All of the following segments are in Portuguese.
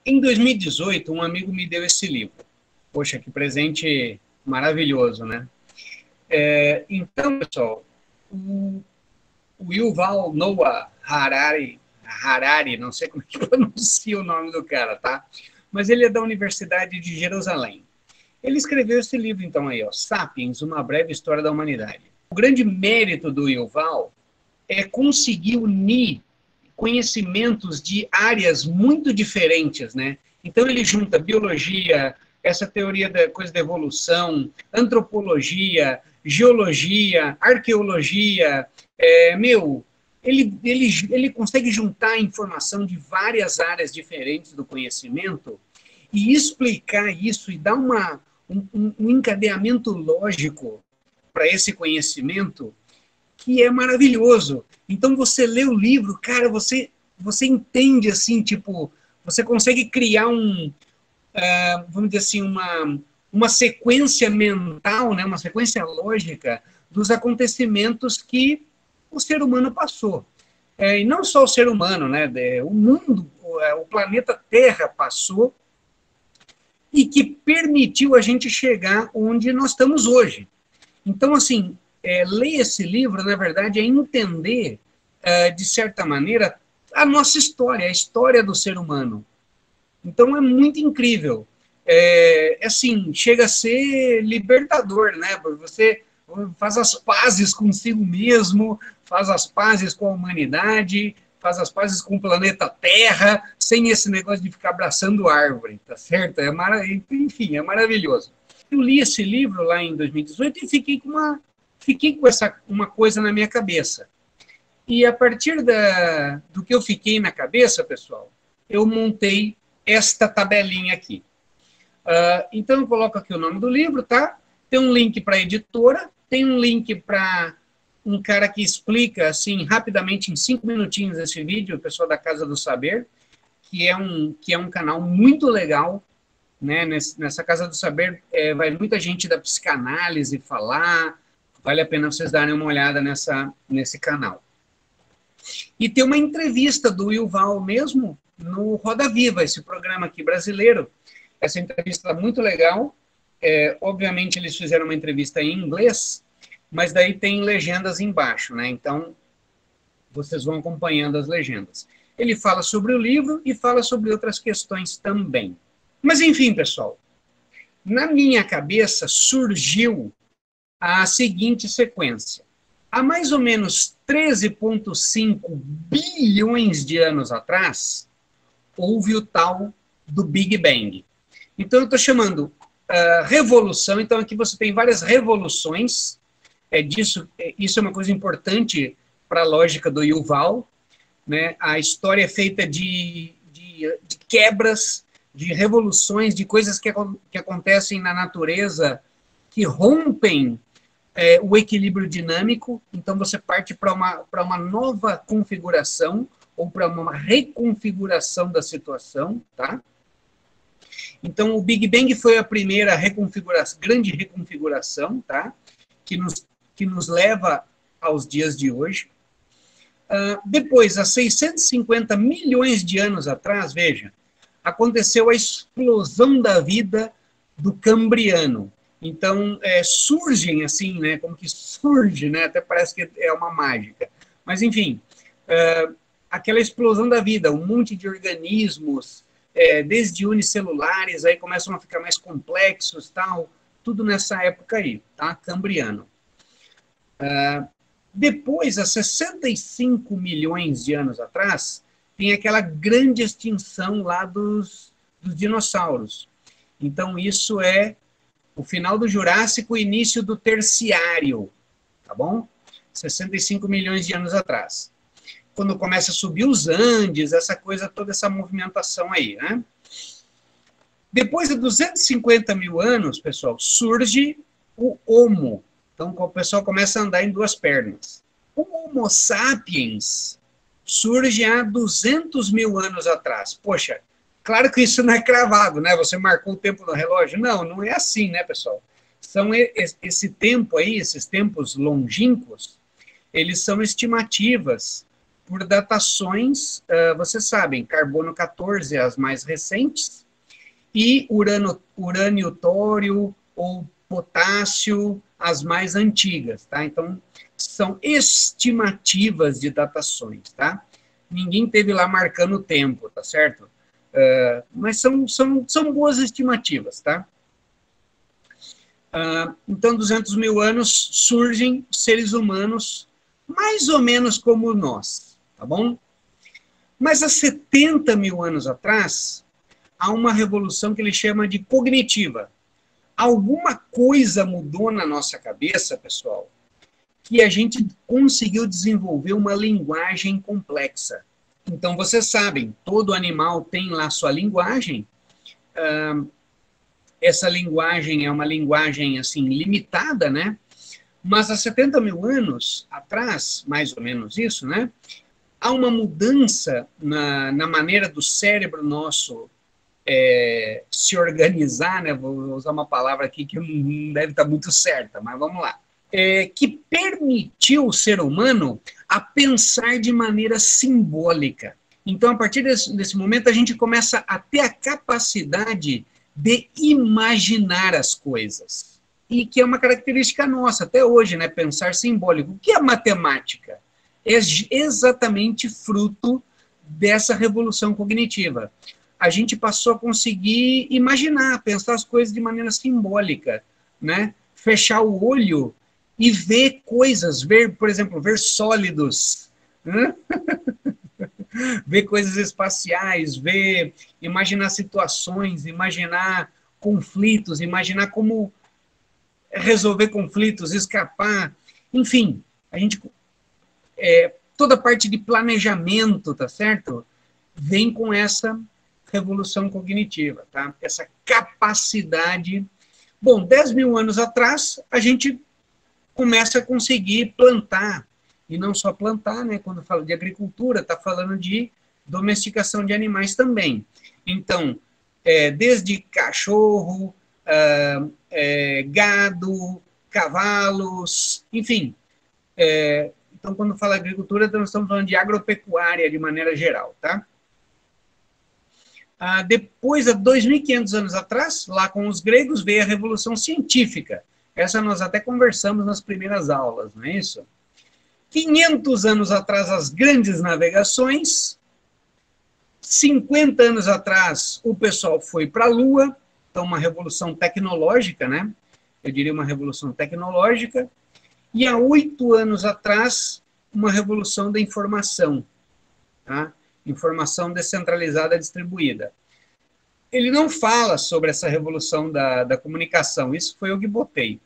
Em 2018, um amigo me deu esse livro. Poxa, que presente maravilhoso, né? Então, pessoal, o Yuval Noah Harari, não sei como é que pronuncia o nome do cara, tá? Mas ele é da Universidade de Jerusalém. Ele escreveu esse livro, então, aí, ó, Sapiens, Uma Breve História da Humanidade. O grande mérito do Yuval é conseguir unir conhecimentos de áreas muito diferentes, né? Então ele junta biologia, essa teoria da coisa da evolução, antropologia, geologia, arqueologia, ele consegue juntar informação de várias áreas diferentes do conhecimento e explicar isso e dar um encadeamento lógico para esse conhecimento que é maravilhoso. Então você lê o livro, cara, você entende assim, tipo, você consegue criar vamos dizer assim, uma sequência mental, né, uma sequência lógica dos acontecimentos que o ser humano passou. E não só o ser humano, né, o mundo, o planeta Terra passou e que permitiu a gente chegar onde nós estamos hoje. Então, assim, ler esse livro, na verdade, é entender, de certa maneira, a nossa história, a história do ser humano. Então, é muito incrível. Assim, chega a ser libertador, né? Você faz as pazes consigo mesmo, faz as pazes com a humanidade, faz as pazes com o planeta Terra, sem esse negócio de ficar abraçando árvore, tá certo? Enfim, é maravilhoso. Eu li esse livro lá em 2018 e fiquei com uma coisa na minha cabeça. E a partir do que eu fiquei na cabeça, pessoal, eu montei esta tabelinha aqui. Então, eu coloco aqui o nome do livro, tá? Tem um link para a editora, tem um link para um cara que explica, assim, rapidamente, em 5 minutinhos esse vídeo, o pessoal da Casa do Saber, que é um canal muito legal, né? Nessa Casa do Saber vai muita gente da psicanálise falar, vale a pena vocês darem uma olhada nesse canal. E tem uma entrevista do Yuval mesmo no Roda Viva, esse programa aqui brasileiro. Essa entrevista é muito legal. Obviamente, eles fizeram uma entrevista em inglês, mas daí tem legendas embaixo, né? Então, vocês vão acompanhando as legendas. Ele fala sobre o livro e fala sobre outras questões também. Mas, enfim, pessoal, na minha cabeça surgiu a seguinte sequência. Há mais ou menos 13,5 bilhões de anos atrás, houve o tal do Big Bang. Então, eu estou chamando revolução. Então, aqui você tem várias revoluções. Isso é uma coisa importante para a lógica do Yuval, né? A história é feita de quebras, de revoluções, de coisas que acontecem na natureza que rompem o equilíbrio dinâmico. Então, você parte para uma nova configuração ou para uma reconfiguração da situação, tá? Então, o Big Bang foi a primeira grande reconfiguração, tá? Que nos leva aos dias de hoje. Depois, há 650 milhões de anos atrás, veja, aconteceu a explosão da vida do Cambriano. Então, surgem assim, né? Como que surge, né? Até parece que é uma mágica. Mas, enfim, aquela explosão da vida, um monte de organismos, desde unicelulares, aí começam a ficar mais complexos, tal, tudo nessa época aí, tá? Cambriano. Depois, há 65 milhões de anos atrás, tem aquela grande extinção lá dos dinossauros. Então, isso é o final do Jurássico e início do Terciário, tá bom? 65 milhões de anos atrás. Quando começa a subir os Andes, essa coisa, toda essa movimentação aí, né? Depois de 250 mil anos, pessoal, surge o Homo. Então, o pessoal começa a andar em duas pernas. O Homo sapiens surge há 200 mil anos atrás. Poxa, claro que isso não é cravado, né? Você marcou o tempo no relógio. Não, não é assim, né, pessoal? Esse tempo aí, esses tempos longínquos, eles são estimativas, por datações, vocês sabem, carbono 14 as mais recentes, e urânio, tório ou potássio as mais antigas, tá? Então, são estimativas de datações, tá? Ninguém teve lá marcando o tempo, tá certo? Mas são boas estimativas, tá? Então, 200 mil anos, surgem seres humanos mais ou menos como nós, tá bom? Mas há 70 mil anos atrás, há uma revolução que ele chama de cognitiva. Alguma coisa mudou na nossa cabeça, pessoal, que a gente conseguiu desenvolver uma linguagem complexa. Então, vocês sabem, todo animal tem lá sua linguagem. Essa linguagem é uma linguagem, assim, limitada, né? Mas há 70 mil anos atrás, mais ou menos isso, né? Há uma mudança na maneira do cérebro nosso se organizar, né? Vou usar uma palavra aqui que não deve estar muito certa, mas vamos lá. Que permitiu o ser humano a pensar de maneira simbólica. Então, a partir desse momento, a gente começa a ter a capacidade de imaginar as coisas. E que é uma característica nossa, até hoje, né? Pensar simbólico. O que é matemática? É exatamente fruto dessa revolução cognitiva. A gente passou a conseguir imaginar, pensar as coisas de maneira simbólica, né? Fechar o olho e ver coisas, por exemplo, ver sólidos, né? Ver coisas espaciais, imaginar situações, imaginar conflitos, imaginar como resolver conflitos, escapar, enfim, a gente toda a parte de planejamento, tá certo? Vem com essa revolução cognitiva, tá? Essa capacidade. Bom, 10 mil anos atrás, a gente começa a conseguir plantar, e não só plantar, né? Quando fala de agricultura, está falando de domesticação de animais também. Então, desde cachorro, gado, cavalos, enfim. Então, quando fala agricultura, nós estamos falando de agropecuária de maneira geral, tá? Depois, há 2.500 anos atrás, lá com os gregos, veio a Revolução Científica. Essa nós até conversamos nas primeiras aulas, não é isso? 500 anos atrás, as grandes navegações. 50 anos atrás, o pessoal foi para a Lua. Então, uma revolução tecnológica, né? Eu diria uma revolução tecnológica. E há 8 anos atrás, uma revolução da informação, tá? Informação descentralizada distribuída. Ele não fala sobre essa revolução da comunicação, isso foi eu que botei.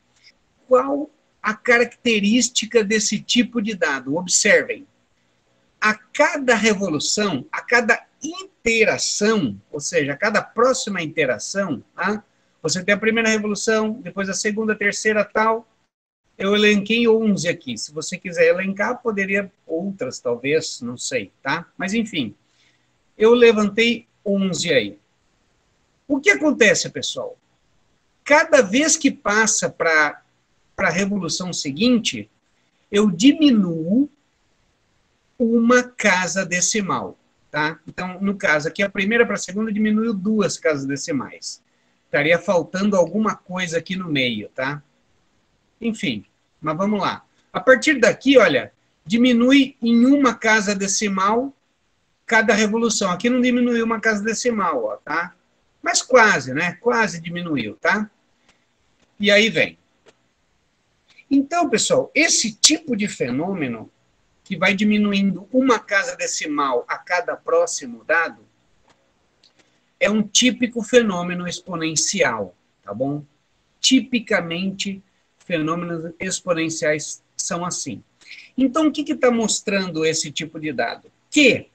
Qual a característica desse tipo de dado? Observem, a cada revolução, a cada interação, ou seja, a cada próxima interação, tá? Você tem a primeira revolução, depois a segunda, a terceira, tal. Eu elenquei 11 aqui. Se você quiser elencar, poderia outras, talvez, não sei, tá? Mas, enfim, eu levantei 11 aí. O que acontece, pessoal? Cada vez que passa para a revolução seguinte, eu diminuo uma casa decimal, tá? Então, no caso aqui, a primeira para a segunda diminuiu 2 casas decimais. Estaria faltando alguma coisa aqui no meio, tá? Enfim, mas vamos lá. A partir daqui, olha, diminui em uma casa decimal cada revolução. Aqui não diminuiu uma casa decimal, ó, tá? Mas quase, né? Quase diminuiu, tá? E aí vem. Então, pessoal, esse tipo de fenômeno que vai diminuindo uma casa decimal a cada próximo dado é um típico fenômeno exponencial, tá bom? Tipicamente, fenômenos exponenciais são assim. Então, o que está mostrando esse tipo de dado? Que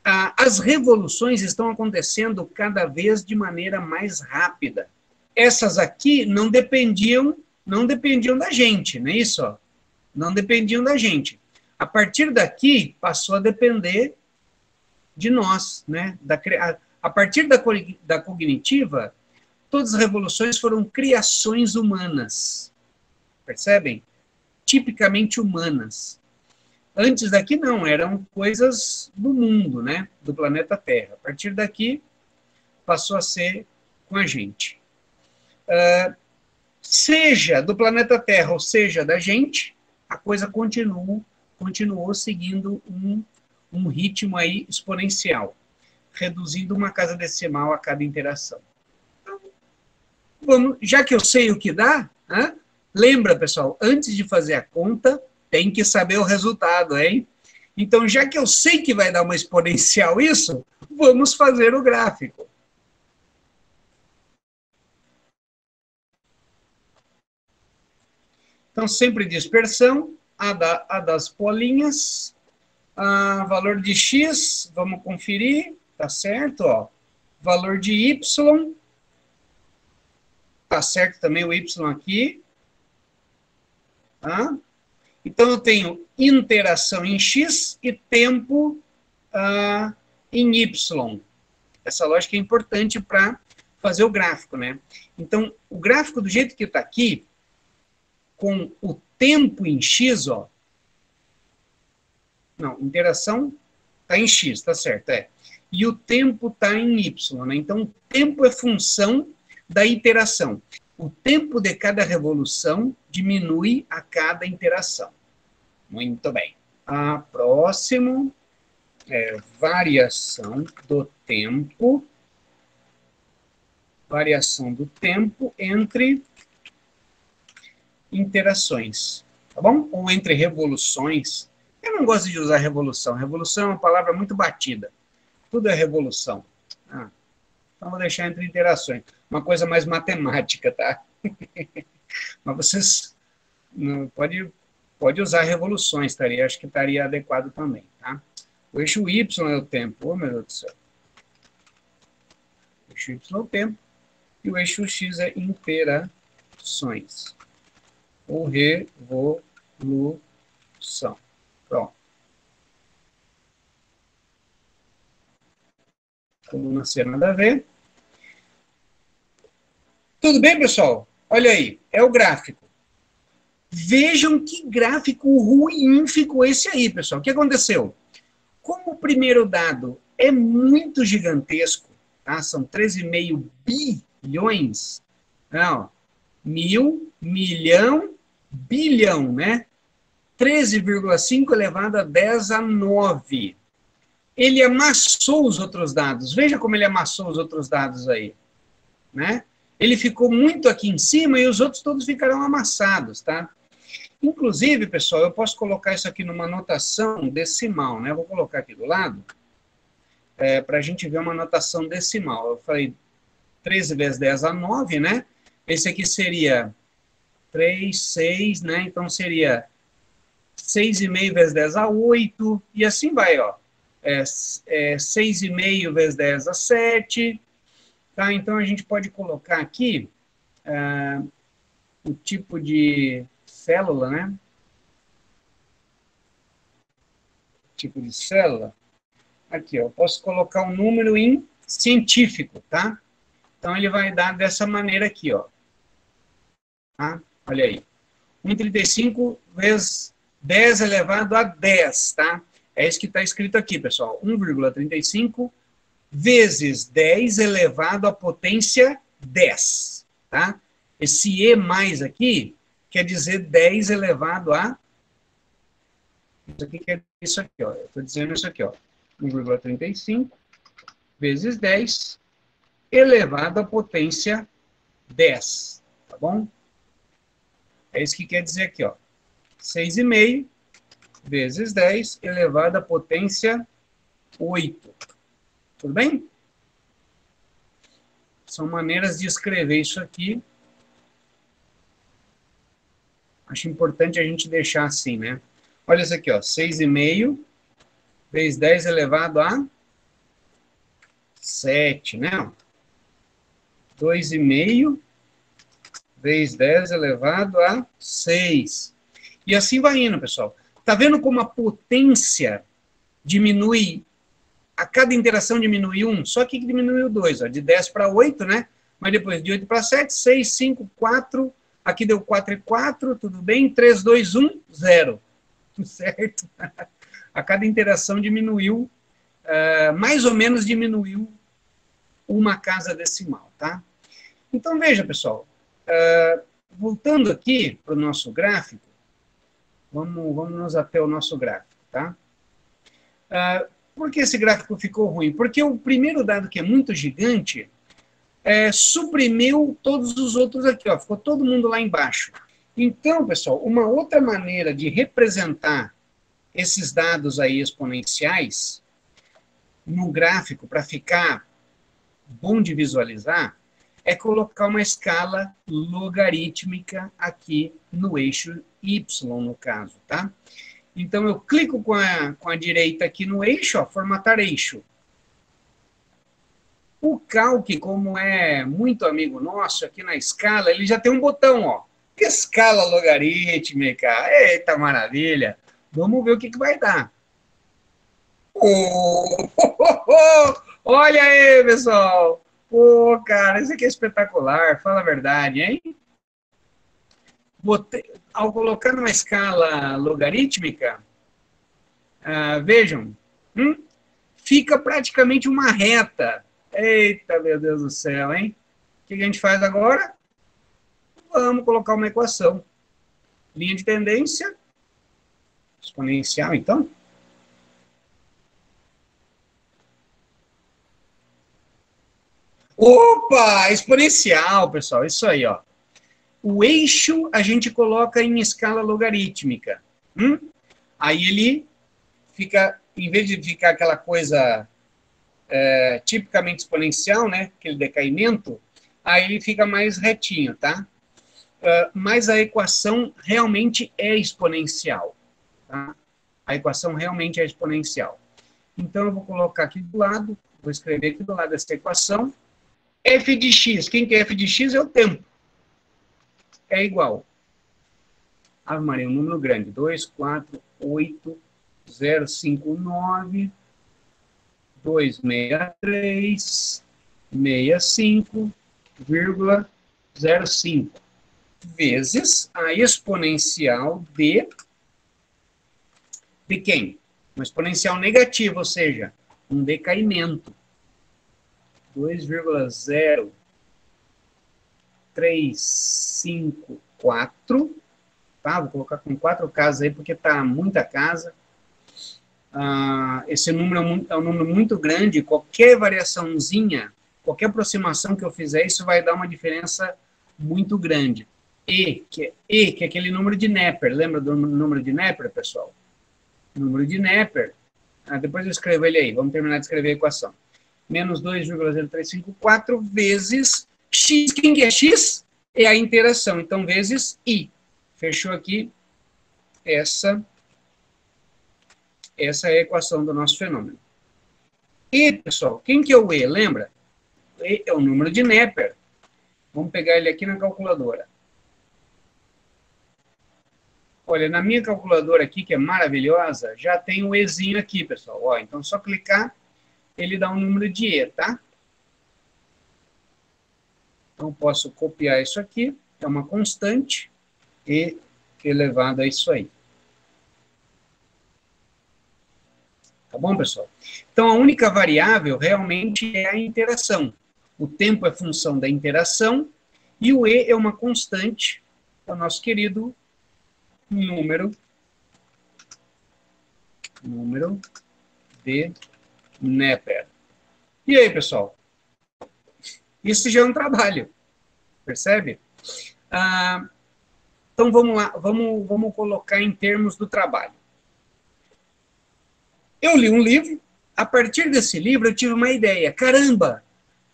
as revoluções estão acontecendo cada vez de maneira mais rápida. Essas aqui não dependiam da gente, não é isso? Ó? Não dependiam da gente. A partir daqui, passou a depender de nós, né? A partir da cognitiva, todas as revoluções foram criações humanas. Percebem? Tipicamente humanas. Antes daqui não, eram coisas do mundo, né? Do planeta Terra. A partir daqui, passou a ser com a gente. Seja do planeta Terra ou seja da gente, a coisa continuou seguindo um ritmo aí exponencial, reduzindo uma casa decimal a cada interação. Então, já que eu sei o que dá, lembra, pessoal, antes de fazer a conta, tem que saber o resultado, hein? Então, já que eu sei que vai dar uma exponencial isso, vamos fazer o gráfico. Então, sempre dispersão, a das bolinhas, valor de x, vamos conferir, tá certo, ó. Valor de y, tá certo também o y aqui. Tá? Então, eu tenho interação em x e tempo em y. Essa lógica é importante para fazer o gráfico, né? Então, o gráfico do jeito que está aqui, com o tempo em x, ó. Não, interação está em x, tá certo, E o tempo está em y, né? Então, o tempo é função da iteração. O tempo de cada revolução diminui a cada interação. Muito bem. A próximo é variação do tempo. Variação do tempo entre interações, tá bom? Ou entre revoluções. Eu não gosto de usar revolução. Revolução é uma palavra muito batida. Tudo é revolução. Então, vou deixar entre interações. Uma coisa mais matemática, tá? Mas vocês pode usar revoluções, acho que estaria adequado também, tá? O eixo Y é o tempo. Oh, meu Deus do céu. O eixo Y é o tempo. E o eixo X é interações. Ou revolução. Pronto. Coluna C, nada a ver. Tudo bem, pessoal? Olha aí, é o gráfico. Vejam que gráfico ruim ficou esse aí, pessoal. O que aconteceu? Como o primeiro dado é muito gigantesco, tá? São 13,5 bilhões. Não, 1.000, milhão, bilhão, né? 13,5 elevado a 10 a 9. Ele amassou os outros dados. Veja como ele amassou os outros dados aí, né? Ele ficou muito aqui em cima e os outros todos ficaram amassados, tá? Inclusive, pessoal, eu posso colocar isso aqui numa notação decimal, né? Eu vou colocar aqui do lado, para a gente ver uma notação decimal. Eu falei 13 vezes 10 a 9, né? Esse aqui seria 3, 6, né? Então, seria 6,5 vezes 10 a 8, e assim vai, ó. 6,5 vezes 10 a 7, tá? Então, a gente pode colocar aqui o tipo de célula, né? Tipo de célula. Aqui, ó, posso colocar um número em científico, tá? Então, ele vai dar dessa maneira aqui, ó. Tá? Olha aí. 1,35 vezes 10 elevado a 10, tá? É isso que está escrito aqui, pessoal. 1,35 vezes 10 elevado à potência 10, tá? Esse E mais aqui quer dizer 10 elevado a... Isso aqui quer dizer isso aqui, ó. Eu estou dizendo isso aqui, ó. 1,35 vezes 10 elevado à potência 10, tá bom? É isso que quer dizer aqui, ó. 6,5 vezes 10 elevado à potência 8. Tudo bem? São maneiras de escrever isso aqui. Acho importante a gente deixar assim, né? Olha isso aqui, ó. 6,5 vezes 10 elevado a 7, né? 2,5 vezes 10 elevado a 6. E assim vai indo, pessoal. Tá vendo como a potência diminui, a cada interação diminui 1? Só que diminuiu 2, ó, de 10 para 8, né? Mas depois de 8 para 7, 6, 5, 4, aqui deu 4 e 4, tudo bem? 3, 2, 1, 0. certo? A cada interação diminuiu, mais ou menos diminuiu uma casa decimal, tá? Então, veja, pessoal, voltando aqui para o nosso gráfico, vamos até o nosso gráfico, tá? Por que esse gráfico ficou ruim? Porque o primeiro dado, que é muito gigante, suprimiu todos os outros aqui, ó, ficou todo mundo lá embaixo. Então, pessoal, uma outra maneira de representar esses dados aí exponenciais no gráfico, para ficar bom de visualizar, é colocar uma escala logarítmica aqui no eixo Y, no caso, tá? Então, eu clico com a direita aqui no eixo, ó, formatar eixo. O Calc, como é muito amigo nosso aqui na escala, ele já tem um botão, ó. Escala logarítmica. Eita, maravilha. Vamos ver o que vai dar. Olha aí, pessoal. Pô, cara, isso aqui é espetacular. Fala a verdade, hein? Ao colocar numa escala logarítmica, vejam, fica praticamente uma reta. Eita, meu Deus do céu, hein? O que a gente faz agora? Vamos colocar uma equação. Linha de tendência, exponencial, então. Opa, exponencial, pessoal, isso aí, ó. O eixo a gente coloca em escala logarítmica. Aí ele fica, em vez de ficar aquela coisa tipicamente exponencial, né, aquele decaimento, aí ele fica mais retinho, tá? Mas a equação realmente é exponencial. Tá? A equação realmente é exponencial. Então, eu vou colocar aqui do lado, vou escrever aqui do lado dessa equação. F de x, quem que é f de x? É o tempo. É igual. Ave Maria, um número grande. 2, 4, 8, 0, 5, 9, 2, 63, 65, 0,05. Vezes a exponencial de quem? Uma exponencial negativa, ou seja, um decaimento. 2,0354, tá? Vou colocar com 4 casas aí, porque tá muita casa. Esse número é um número muito grande, qualquer variaçãozinha, qualquer aproximação que eu fizer, isso vai dar uma diferença muito grande. Que é aquele número de Neper. Lembra do número de Neper, pessoal? Número de Neper. Depois eu escrevo ele aí. Vamos terminar de escrever a equação. Menos 2,0354 vezes x. Quem que é x? É a interação. Então, vezes i. Fechou aqui. Essa é a equação do nosso fenômeno. E, pessoal, quem que é o e? Lembra? E é o número de Neper. Vamos pegar ele aqui na calculadora. Olha, na minha calculadora aqui, que é maravilhosa, já tem um ezinho aqui, pessoal. Ó, então, só clicar, ele dá um número de e, tá? Então, posso copiar isso aqui, é uma constante, e elevado a isso aí. Tá bom, pessoal? Então, a única variável realmente é a interação. O tempo é função da interação, e o e é uma constante, é o nosso querido número de Neper. E aí, pessoal? Isso já é um trabalho, percebe? Então, vamos lá, vamos colocar em termos do trabalho. Eu li um livro, a partir desse livro eu tive uma ideia. Caramba,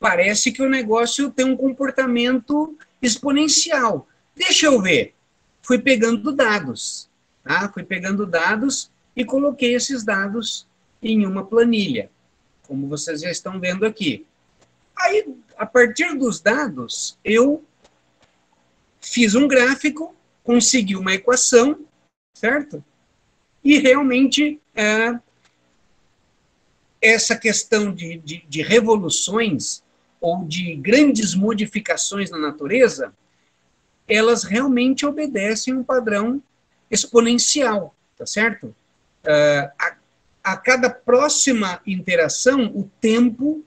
parece que o negócio tem um comportamento exponencial. Deixa eu ver. Fui pegando dados, tá? Fui pegando dados e coloquei esses dados em uma planilha, como vocês já estão vendo aqui. Aí, a partir dos dados, eu fiz um gráfico, consegui uma equação, certo? E realmente, essa questão de revoluções ou de grandes modificações na natureza, elas realmente obedecem um padrão exponencial, tá certo? A cada próxima interação, o tempo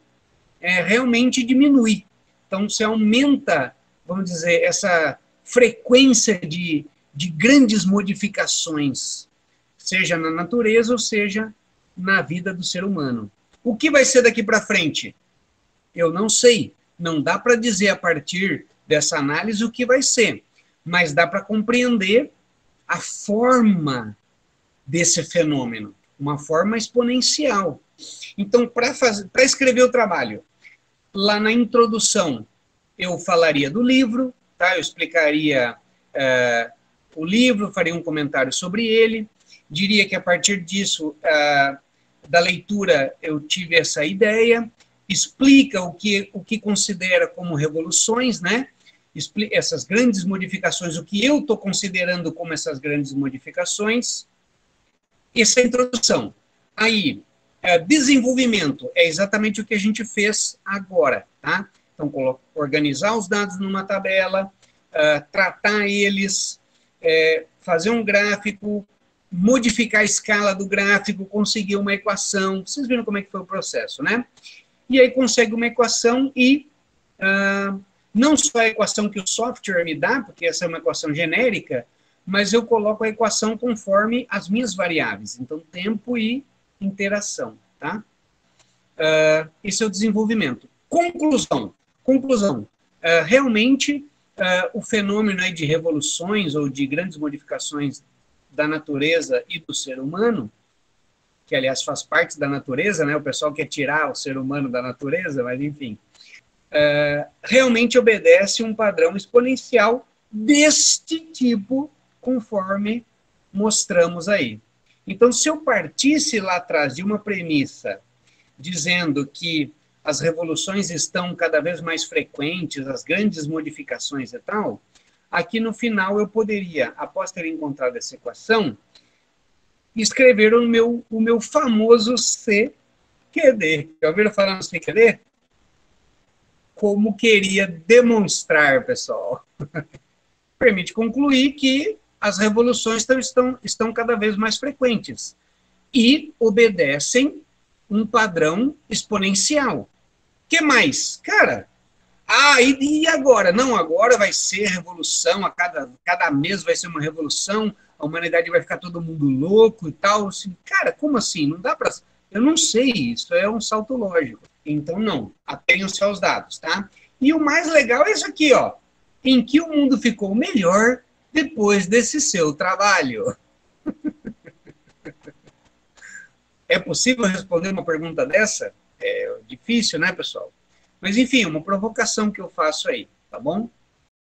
realmente diminui. Então, você aumenta, vamos dizer, essa frequência de grandes modificações, seja na natureza ou seja na vida do ser humano. O que vai ser daqui para frente? Eu não sei. Não dá para dizer a partir dessa análise o que vai ser, mas dá para compreender a forma desse fenômeno, uma forma exponencial. Então, para escrever o trabalho, lá na introdução, eu falaria do livro, tá? Eu explicaria o livro, faria um comentário sobre ele, diria que a partir disso, da leitura, eu tive essa ideia, explica o que considera como revoluções, né? Essas grandes modificações, o que eu estou considerando como essas grandes modificações. Essa é a introdução. Aí, desenvolvimento é exatamente o que a gente fez agora, tá? Então, organizar os dados numa tabela, tratar eles, fazer um gráfico, modificar a escala do gráfico, conseguir uma equação. Vocês viram como é que foi o processo, né? E aí consegue uma equação e não só a equação que o software me dá, porque essa é uma equação genérica, mas eu coloco a equação conforme as minhas variáveis. Então, tempo e interação, tá? Esse é o desenvolvimento. Conclusão. Realmente, o fenômeno aí de revoluções ou de grandes modificações da natureza e do ser humano, que, aliás, faz parte da natureza, né? O pessoal quer tirar o ser humano da natureza, mas, enfim, realmente obedece um padrão exponencial deste tipo, conforme mostramos aí. Então, se eu partisse lá atrás de uma premissa dizendo que as revoluções estão cada vez mais frequentes, as grandes modificações e tal, aqui no final eu poderia, após ter encontrado essa equação, escrever o meu famoso CQD. Já ouviram falar no CQD? Como queria demonstrar, pessoal. Permite concluir que as revoluções estão cada vez mais frequentes e obedecem um padrão exponencial. Que mais? Cara, e agora? Não, agora vai ser revolução, a cada mês vai ser uma revolução, a humanidade vai ficar todo mundo louco e tal. Assim, cara, como assim? Não dá para... Eu não sei, isso é um salto lógico. Então, não, atenham-se aos dados, tá? E o mais legal é isso aqui, ó. Em que o mundo ficou melhor depois desse seu trabalho. É possível responder uma pergunta dessa? É difícil, né, pessoal? Mas, enfim, uma provocação que eu faço aí, tá bom?